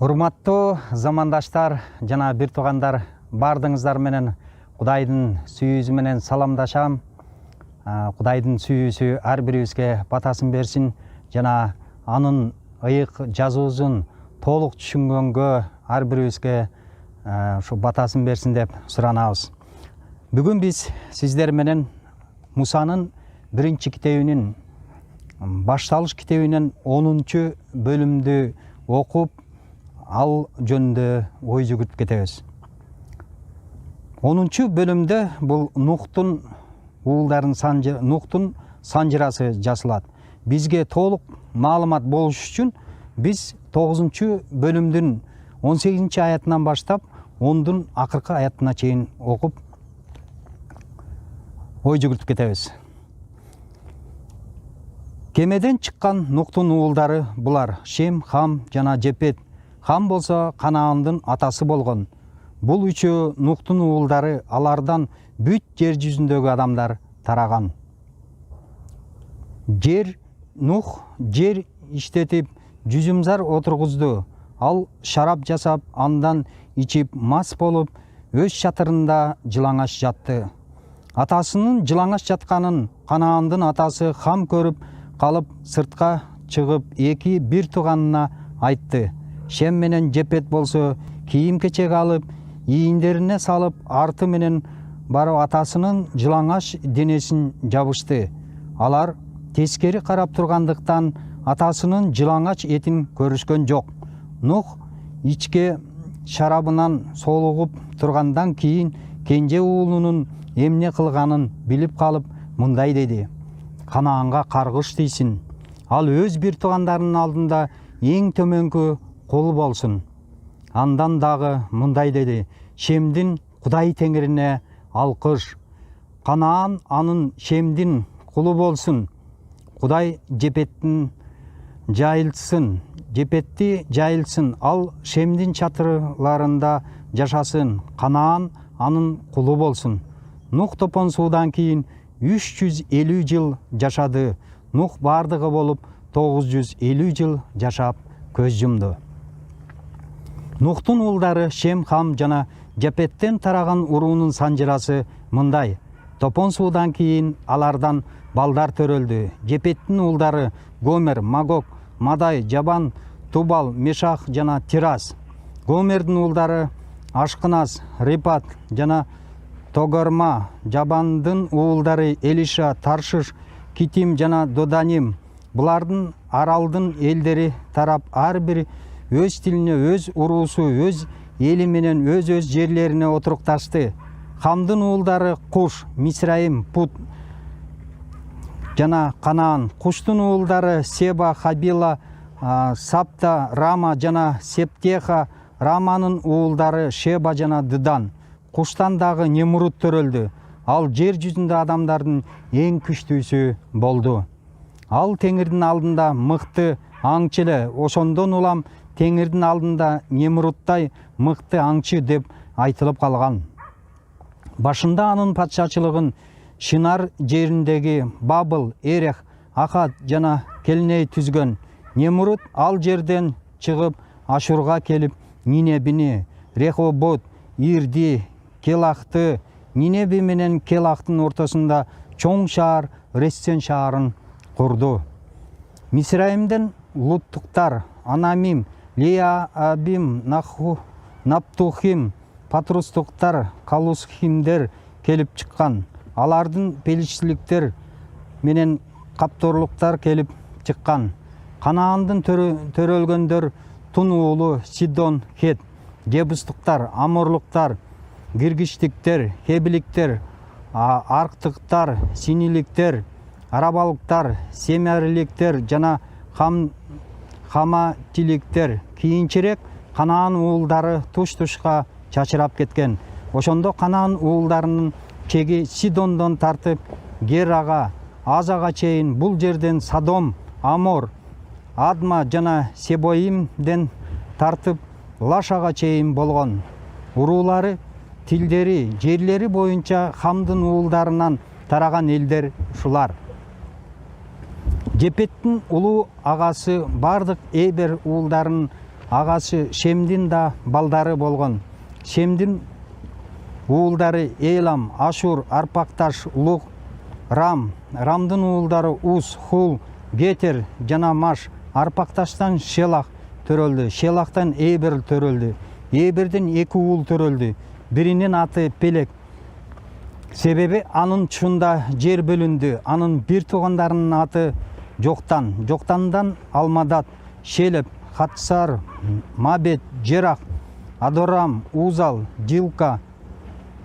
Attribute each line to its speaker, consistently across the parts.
Speaker 1: Урматтуу замандаштар жана бир туугандар, бардыгыңыздар менен Кудайдын сүйүүсү менен саламдашам. Кудайдын сүйүүсү ар бирибизге батасын берсин жана анын ыйык жазуусун толук түшүнгөнгө ар бирибизге ушу батасын берсин деп суранабыз. Бүгүн биз сиздер менен Мусанын биринчи китебинин башталыш китебинен 10 бөлүмдү окуп, ал жөнүндө ой жүгүртүп кетебиз. 10 бөлүмдө бул Нухтун Нухтун санжырасы жазылат. Бизге толук маалымат болуш үчүн биз 9 бөлүмдүн 18 аятынан баштап 10-дун акыркы аятына чейин окуп ой жүгүртүп кетебиз. Кемеден чыккан Нухтун уулдары булар: Шем, Хам жана Жепет. Хам болсо Канаандын атасы болгон. Бул үчөө Нухтун уулдары, алардан бүт жер жүзүндөгү адамдар тараган. Нух жер иштетип, жүзүмзар отургузду. Ал шарап жасап, андан ичип мас болуп, өз чатырында жылаңаш жатты. Атасынын жылаңаш жатканын Канаандын атасы Хам көрүп калып, сыртка чыгып, бир тууганына айтты. Шем менен Жепет болсо кийим-кечек алып, ийиндерине салып, арты менен барып атасынын жылаңаш денесин жабышты. Алар тескери карап тургандыктан атасынын жылаңач этин көрүшкөн жок. Нух ичке шарабынан соолугуп тургандан кийин кенже уулунун эмне кылганын билип калып, мындай деди: Канаанга каргыш тийсин. Ал өз бир туугандарынын алдында эң төмөнкү кулу болсун. Андан дагы мындай деди: Шемдин Кудай теңирине алкыш. Канаан анын Шемдин кулу болсун. Кудай Жепетти жайылтсын. Ал Шемдин чатырларында жашасын. Канаан анын кулу болсун. Нух топон суудан кийин 350 жыл жашады. Нух бардыгы болуп 950 жыл жашап көз жумду. Нухтун уулдары Шем, Хам жана Жепеттен тараган уруунун санжырасы мындай: Топон суудан кийин алардан балдар төрөлдү. Жепеттин уулдары Гомер, Магог, Мадай, Жабан, Тубал, Мешах жана Тирас. Гомердин уулдары Ашкынас, Рипат жана Тогорма. Жабандын уулдары Элиша, Таршиш, Китим жана Доданим. Булардын аралдын элдери тарап ар бир өз тилине, өз уруусу, өз эли менен өз жерлерине отурукташты. Хамдын уулдары Куш, Мисрайым, Пут жана Канаан. Куштун уулдары Себа, Хабила, Сапта, Рама жана Септеха. Раманын уулдары Шеба жана Дыдан. Куштан дагы Немурут төрөлдү. Ал жер жүзүндө адамдардын эң күчтүүсү болду. Ал Теңирдин алдында мыкты аңчы эле. Ошондон улам Теңирдин алдында Немуруттай мыкты аңчы деп айтылып калган. Башында анын патшачылыгын Шинар жериндеги Бабыл, Эрех, Ахат жана Келней түзгөн. Немурут ал жерден чыгып Ашурга келип, Нинебини, Рехобот, Ирди, Келахты, Нинеби менен Келахтын ортосунда чоң шаар Рессен шаарын курду. Мисрайымдын Луттуктар, Анамим, Леабим, Наптухим, Патрустуктар, Калусхимдер келип чыккан. Алардын пеличтиликтер менен капторлуктар келип чыккан. Канаандын төрөлгөндөр Тун уулу Сидон, Хет, Жебустуктар, Аморлуктар, Гиргиштиктер, Хебиликтер, Арктыктар, Синиликтер, Арабалыктар, Семярликтер жана Хаматиликтер. Кийинчерээк Канаан уулдары туш-тушка чачырап кеткен. Ошондо Канаан уулдарынын чеги Сидондон тартып Герага, Азага чейин, бул жерден Содом, Амор, Адма жана Себоимден тартып Лашага чейин болгон. Уруулары, тилдери, жерлери боюнча Хамдын уулдарынан тараган элдер ушулар. Жепеттин улуу агасы бардык Эбер уулдарын агасы Шемдин да балдары болгон. Шемдин уулдары Элам, Ашур, Арпакташ, Лук, Рам. Рамдын уулдары Ус, Хул, Гетер жана Маш. Арпакташтан Шелах төрөлдү. Шелахтан Эбер төрөлдү. Эберден 2 уул төрөлдү. Биринин аты Пелек. Себеби анын чында жер бөлүндү. Анын бир туугандарынын аты Жоктан. Жоктандан Алмадат, Шелеп, Хатсар, Мабет, Жерах, Адорам, Узал, Дилка,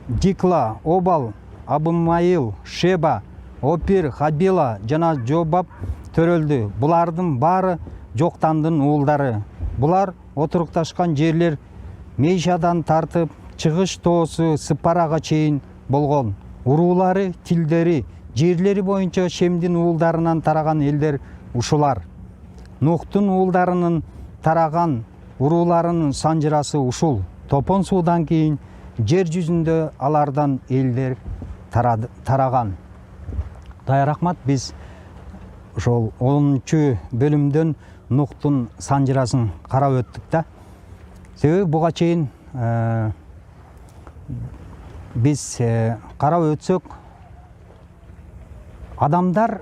Speaker 1: Дикла, Обал, Абумаил, Шеба, Опир, Хабила жана Жобаб төрөлдү. Булардын баары Жоктандын уулдары. Булар отурукташкан жерлер Мейшадан тартып чыгыш тоосу Сыпарага чейин болгон. Уруулары, тилдери, жерлери боюнча Шемдин уулдарынан тараган элдер ушулар. Нухтун уулдарынын тараган урууларынын санжырасы ушул. Топон суудан кийин жер жүзүндө алардан элдер тараган. Кудайга рахмат, биз ошол 10-бөлүмдөн Нухтун санжырасын карап өттүк да. Себеби буга чейин биз карап өтсөк, адамдар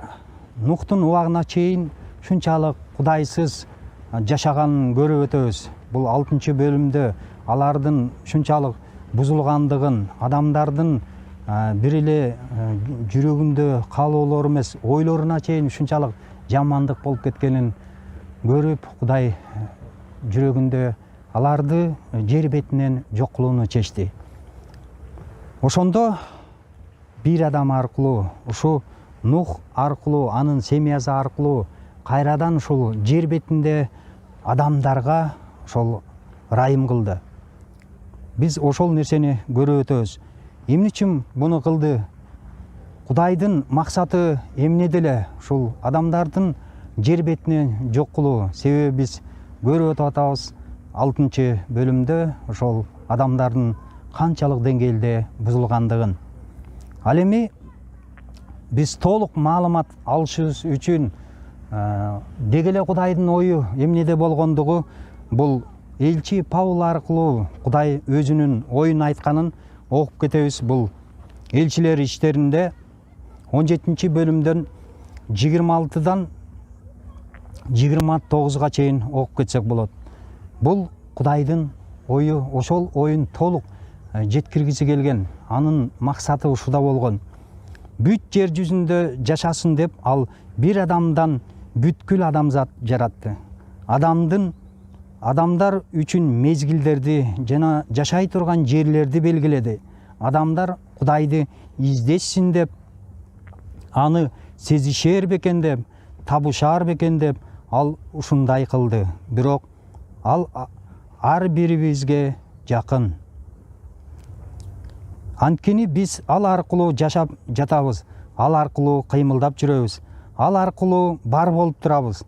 Speaker 1: Нухтун убагына чейин шунчалык кудайсыз жашаганын көрүп өтөбүз. Бул 6-бөлүмдө алардын шунчалык бузулгандыгын, адамдардын бир эле жүрөгүндө каалоолору эмес, ойлоруна чейин шунчалык жамандык болуп кеткенин көрүп, Кудай жүрөгүндө аларды жер бетинен жок кылууну чечти. Ошондо бир адам аркылуу, ушу Нух аркылуу, анын семьясы аркылуу кайрадан ушул жер бетинде адамдарга ошол ырайым кылды. Биз ошол нерсени көрүп өтөбүз. Эмне үчүн муну кылды? Кудайдын максаты эмнеде эле? Ушул адамдардын жер бетинен жок кылуу. Себеби биз көрүп өтүп атабыз 6-бөлүмдө ошол адамдардын канчалык деңгээлде бузулгандыгын. Ал эми биз толук маалымат алышыбыз үчүн деги эле Кудайдын ою эмнеде болгондугу, бул элчи Паул аркылуу Кудай өзүнүн оюн айтканын окуп кетебиз. Бул элчилер иштеринде 17-бөлүмдөн 26-дан 29-га чейин окуп кетсек болот. Бул Кудайдын ою, ошол оюн толук жеткиргиси келген. Анын максаты ушуда болгон. Бүт жер жүзүндө жашасын деп ал бир адамдан бүткүл адамзат жаратты. Адамдар үчүн мезгилдерди жана жашай турган жерлерди белгиледи. Адамдар Кудайды издешсин деп, аны сезишер бекен деп, табышар бекен деп ал ушундай кылды. Бирок ал ар бирибизге жакын. Анткени биз ал аркылуу жашап жатабыз, ал аркылуу кыймылдап жүрөбүз, ал аркылуу бар болуп турабыз.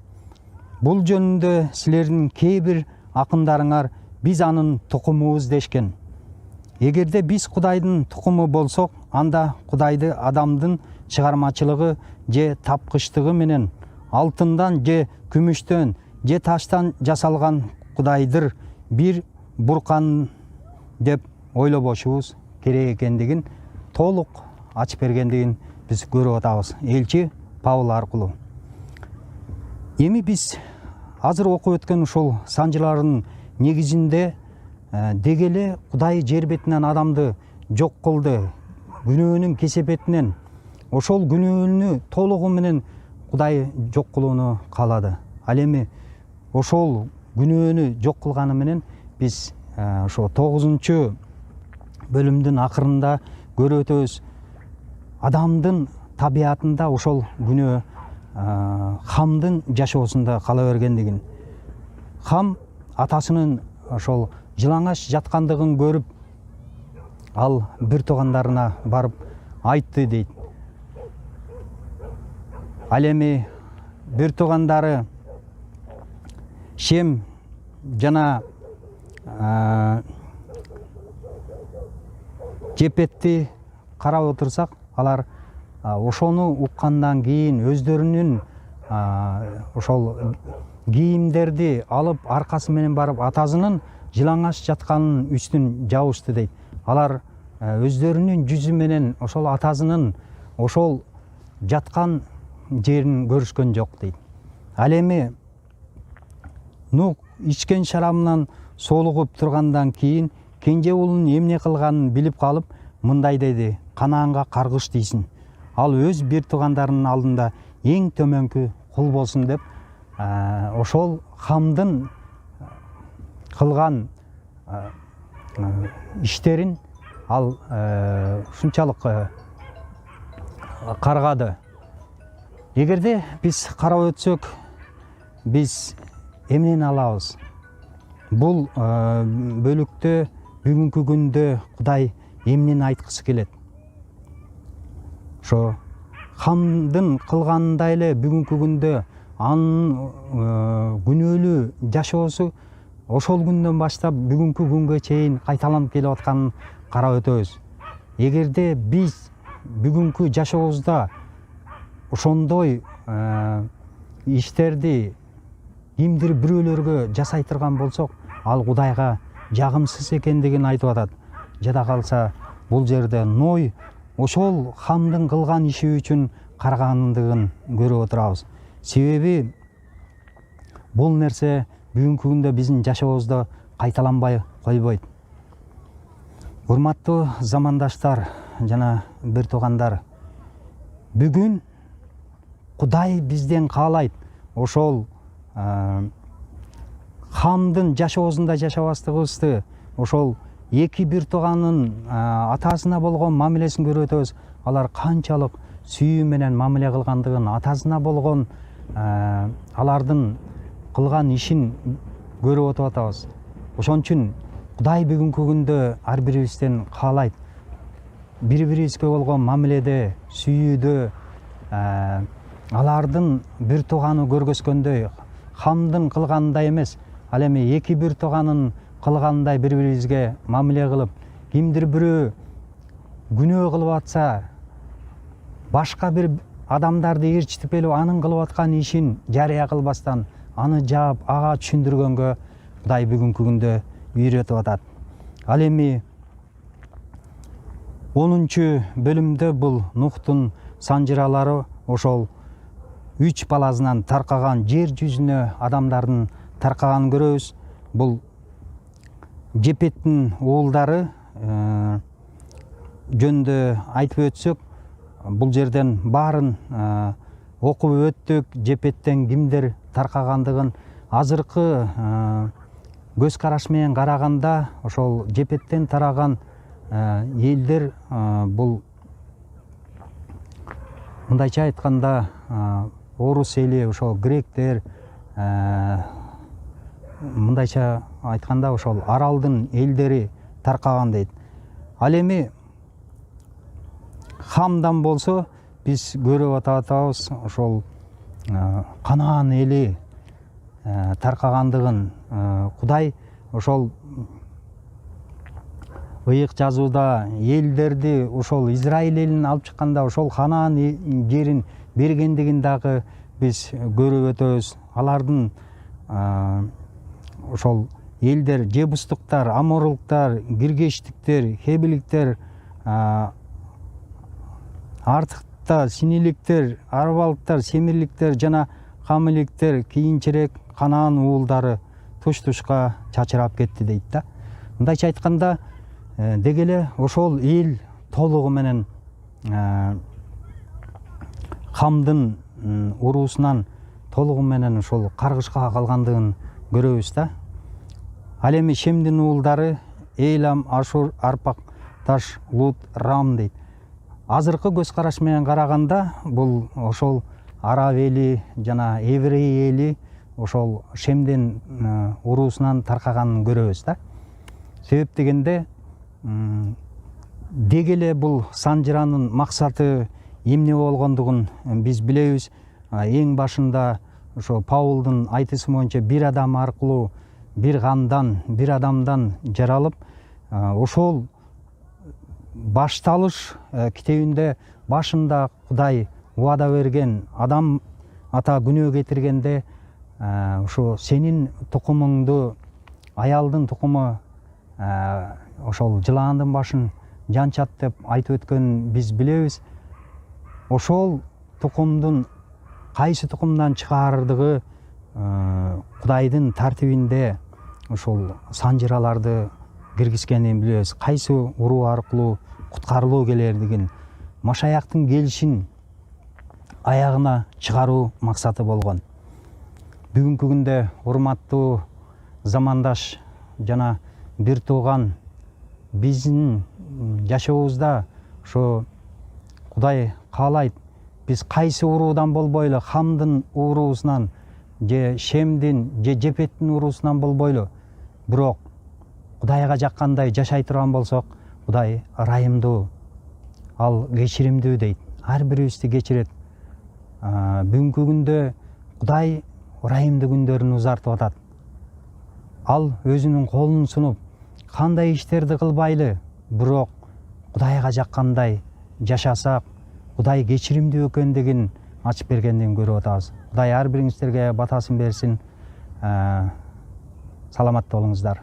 Speaker 1: Бул жөнүндө силердин кээ бир акындарыңар биз анын тукумубуз дешкен. Эгерде биз Кудайдын тукуму болсок, анда Кудайды адамдын чыгармачылыгы же тапкычтыгы менен, алтындан же күмүштөн же таштан жасалган Кудайдыр бир буркан деп ойлобошубуз керек экендигин толук ачып бергендигин биз көрүп атабыз элчи Паул аркылуу. Эми биз азыр окуп өткөн ушул санжылардын негизинде деги эле Кудай жер бетинен адамды жок кылды, күнөөнүн кесепетинен. Ошол күнөөнү толугу менен Кудай жок кылууну каалады. Ал эми ошол күнөөнү жок кылганы менен биз ошо 9-бөлүмдүн акырында көрүп өтөбүз. Адамдын табиятында ошол күнөө Хамдын жашоосунда кала бергендигин. Хам атасынын ошол жылаңаш жаткандыгын көрүп, ал бир туугандарына барып айтты дейт. Ал эми бир туугандары Шем жана Жепетти карап отурсак, алар ошону уккандан кийин өздөрүнүн ошол кийимдерди алып аркасы менен барып атасынын жылаңач жатканын үстүн жабышты дейт. Алар өздөрүнүн жүзү менен ошол атасынын ошол жаткан жерин көрүшкөн жок дейт. Ал эми Нух ичкен шарабынан соолугуп тургандан кийин кенже уулунун эмне кылганын билип калып, мындай деди: Канаанга каргыш тийсин. Ал өз бир туугандарынын алдында эң төмөнкү кул болсун деп, ошол Хамдын кылган иштерин ал ушунчалык каргады. Эгерде биз карап өтсөк, биз эмнени алабыз? Бул бөлүктө бүгүнкү күндө Кудай эмнени айткысы келет? Ошо Хамдын кылганындай эле бүгүнкү күндө анын күнөөлүү жашоосу ошол күндөн баштап бүгүнкү күнгө чейин кайталанып келип атканын карап өтөбүз. Эгерде биз бүгүнкү жашообузда ошондой иштерди кимдир бирөөлөргө жасай турган болсок, ал Кудайга жагымсыз экендигин айтып атат. Жада калса бул жерде Ной ошол Хамдын кылган иши үчүн каргандыгын көрүп отурабыз. Себеби бул нерсе бүгүнкү күндө биздин жашообузда кайталанбай койбойт. Урматтуу замандаштар жана бир туугандар, бүгүн Кудай бизден каалайт ошол Хамдын жашоосунда жашабастыгыбызды, ошол эки бир тууганын атасына болгон мамилесин көрүп өтөбүз. Алар канчалык сүйүү менен мамиле кылгандыгын, атасына болгон алардын кылган ишин көрүп отуп атабыз. Ошон үчүн Кудай бүгүнкү күндө ар бирибизден каалайт бири-бирибизге болгон мамиледе, сүйүүдө алардын бир тууганы көргөзгөндөй Хамдын кылганындай эмес, ал эми эки бир тууганын кылганындай бири-бирибизге мамиле кылып, кимдир бирөө күнөө кылып атса, башка бир адамдарды ээрчитип келип анын кылып аткан ишин жарыя кылбастан аны жаап, ага түшүндүргөнгө Кудай бүгүнкү күндө үйрөтүп атат. Ал эми 10-бөлүмдө бул Нухтун санжыралары ошол 3 баласынан таркаган жер жүзүнө адамдардын таркаганын көрөбүз. Бул Жепеттин уулдары жөнүндө айтып өтсөк, бул жерден баарын окуп өттүк. Жепеттен кимдер таркагандыгын азыркы көз караш менен караганда, ошол Жепеттен тараган элдер бул мындайча айтканда орус эли, ошол гректер, мындайча айтканда ошол аралдын элдери таркаган дейт. Ал эми Хамдан болсо биз көрүп атабыз ошол Канаан эли таркагандыгын. Кудай ошол ыйык жазууда элдерди ошол Израиль элин алып чыкканда ошол Канаан жерин бергендигин дагы биз көрүп өтөбүз. Алардын ошол элдер Жебустуктар, Аморлуктар, Гиргештиктер, Хебиликтер, артыкта Синиликтер, Арвалыктар, Семирликтер жана Хамиликтер кийинчерээк Канаан уулдары туш-тушка чачырап кетти дейт да. Мындайча айтканда, деги эле ошол эл толугу менен Хамдын уруусунан толугу менен ошол каргышка калгандыгын көрөбүз да. Ал эми Шемдин уулдары Эйлам, Ашур, Арпак, Таш, Лут, Рам дейт. Азыркы көз караш менен караганда бул ошол араб эли жана еврей эли ошол Шемдин уруусунан таркаганын көрөбүз да. Себеп дегенде деги эле бул санжыранын максаты эмне болгондугун биз билебиз. Эң башында ошо Паулдун айтышы боюнча бир адам аркылуу бир кандан, бир адамдан жаралып, ошол башталыш китебинде башында Кудай убада берген адам ата күнөө кетиргенде ошо сенин тукумуңду, аялдын тукуму ошол жылаандын башын жанчат деп айтып өткөнүн биз билебиз. Ошол тукумдун кайсы тукумдан чыгаардыгы Кудайдын тартибинде ошол санжыраларды киргизгенин билебиз. Кайсы уруу аркылуу куткарылуу келердигин, Машаяктын келишин аягына чыгаруу максаты болгон. Бүгүнкү күндө урматтуу замандаш жана бир тууган, биздин жашообузда ошо Кудай каалайт, биз кайсы уруудан болбойлу, Хамдын уруусунан же Шемдин же Жепеттин уруусунан болбойлу, бирок Кудайга жаккандай жашай турган болсок, Кудай ырайымдуу, ал кечиримдүү дейт. Ар бирибизди кечирет. Бүгүнкү күндө Кудай ырайымдуу күндөрүн узартып атат. Ал өзүнүн колун сунуп, кандай иштерди кылбайлы, бирок Кудайга жаккандай жашасак, Кудай кечиримдүү экендигин ачып бергендигин көрүп атабыз. Кудай ар бириңиздерге батасын берсин. Саламатта болуңуздар.